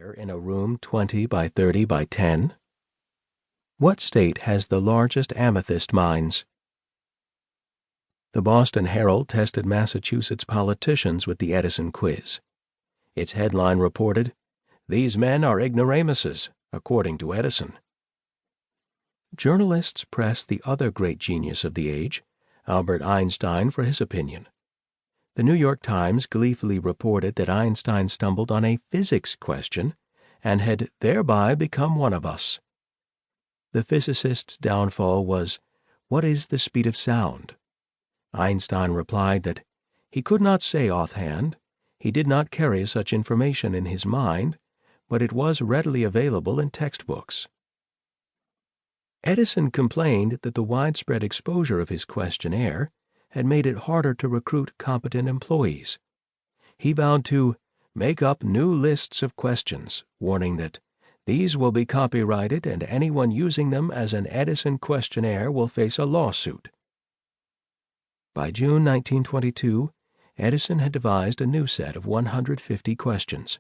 fire in a room 20 by 30 by 10? What state has the largest amethyst mines? The Boston Herald tested Massachusetts politicians with the Edison quiz. Its headline reported, "These men are ignoramuses, according to Edison." Journalists pressed the other great genius of the age, Albert Einstein, for his opinion. The New York Times gleefully reported that Einstein stumbled on a physics question and had thereby become one of us. The physicist's downfall was, "What is the speed of sound?" Einstein replied that he could not say offhand, he did not carry such information in his mind, but it was readily available in textbooks. Edison complained that the widespread exposure of his questionnaire had made it harder to recruit competent employees. He vowed to make up new lists of questions, warning that these will be copyrighted and anyone using them as an Edison questionnaire will face a lawsuit. By June 1922, Edison had devised a new set of 150 questions.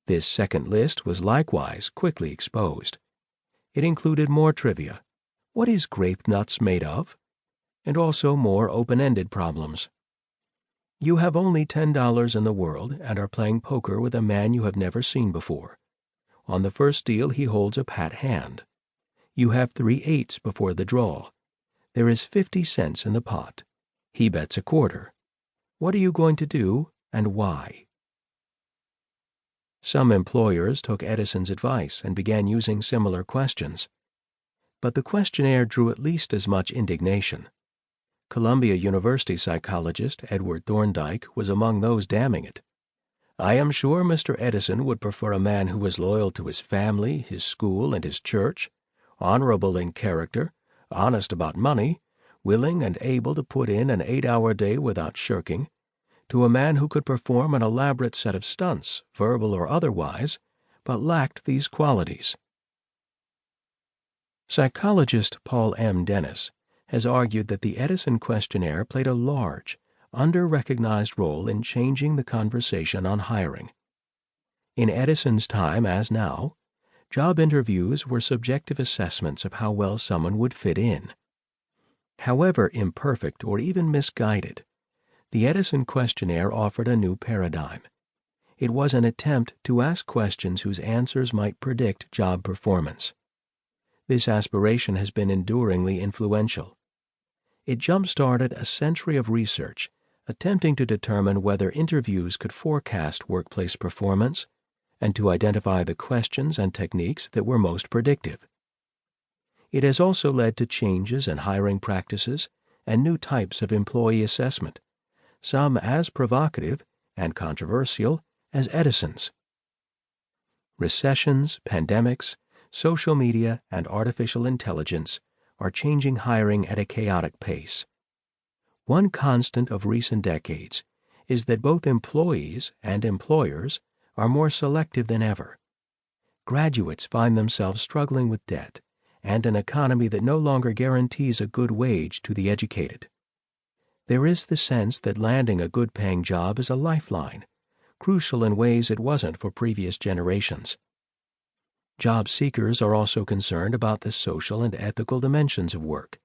This second list was likewise quickly exposed. It included more trivia. What is grape nuts made of? And also more open-ended problems. You have only $10 in the world and are playing poker with a man you have never seen before. On the first deal he holds a pat hand. You have 3 eights before the draw. There is 50 cents in the pot. He bets a quarter. What are you going to do, and why? Some employers took Edison's advice and began using similar questions. But the questionnaire drew at least as much indignation. Columbia University psychologist Edward Thorndike was among those damning it. "I am sure Mr. Edison would prefer a man who was loyal to his family, his school, and his church, honorable in character, honest about money, willing and able to put in an 8-hour day without shirking, to a man who could perform an elaborate set of stunts, verbal or otherwise, but lacked these qualities." Psychologist Paul M. Dennis has argued that the Edison questionnaire played a large, under-recognized role in changing the conversation on hiring. In Edison's time, as now, job interviews were subjective assessments of how well someone would fit in. However imperfect or even misguided, the Edison questionnaire offered a new paradigm. It was an attempt to ask questions whose answers might predict job performance. This aspiration has been enduringly influential. It jump-started a century of research attempting to determine whether interviews could forecast workplace performance and to identify the questions and techniques that were most predictive. It has also led to changes in hiring practices and new types of employee assessment, some as provocative and controversial as Edison's. Recessions, pandemics, social media, and artificial intelligence are changing hiring at a chaotic pace. One constant of recent decades is that both employees and employers are more selective than ever. Graduates find themselves struggling with debt and an economy that no longer guarantees a good wage to the educated. There is the sense that landing a good-paying job is a lifeline, crucial in ways it wasn't for previous generations. Job seekers are also concerned about the social and ethical dimensions of work.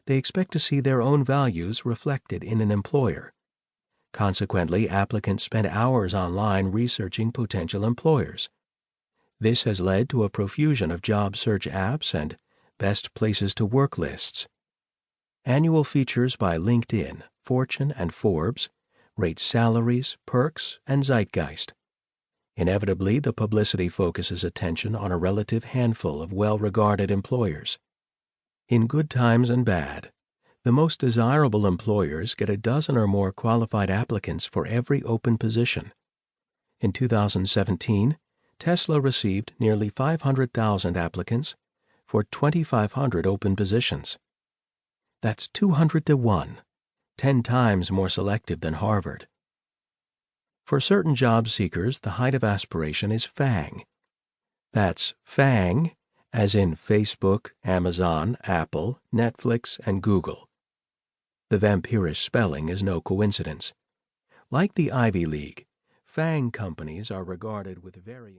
They expect to see their own values reflected in an employer. Consequently, applicants spend hours online researching potential employers. This has led to a profusion of job search apps and best places to work lists. Annual features by LinkedIn, Fortune, and Forbes rate salaries, perks, and zeitgeist. Inevitably, the publicity focuses attention on a relative handful of well-regarded employers. In good times and bad, the most desirable employers get a dozen or more qualified applicants for every open position. In 2017, Tesla received nearly 500,000 applicants for 2,500 open positions. That's 200 to 1, 10 times more selective than Harvard. For certain job seekers, the height of aspiration is FANG. That's FANG, as in Facebook, Amazon, Apple, Netflix, and Google. The vampirish spelling is no coincidence. Like the Ivy League, FANG companies are regarded with varying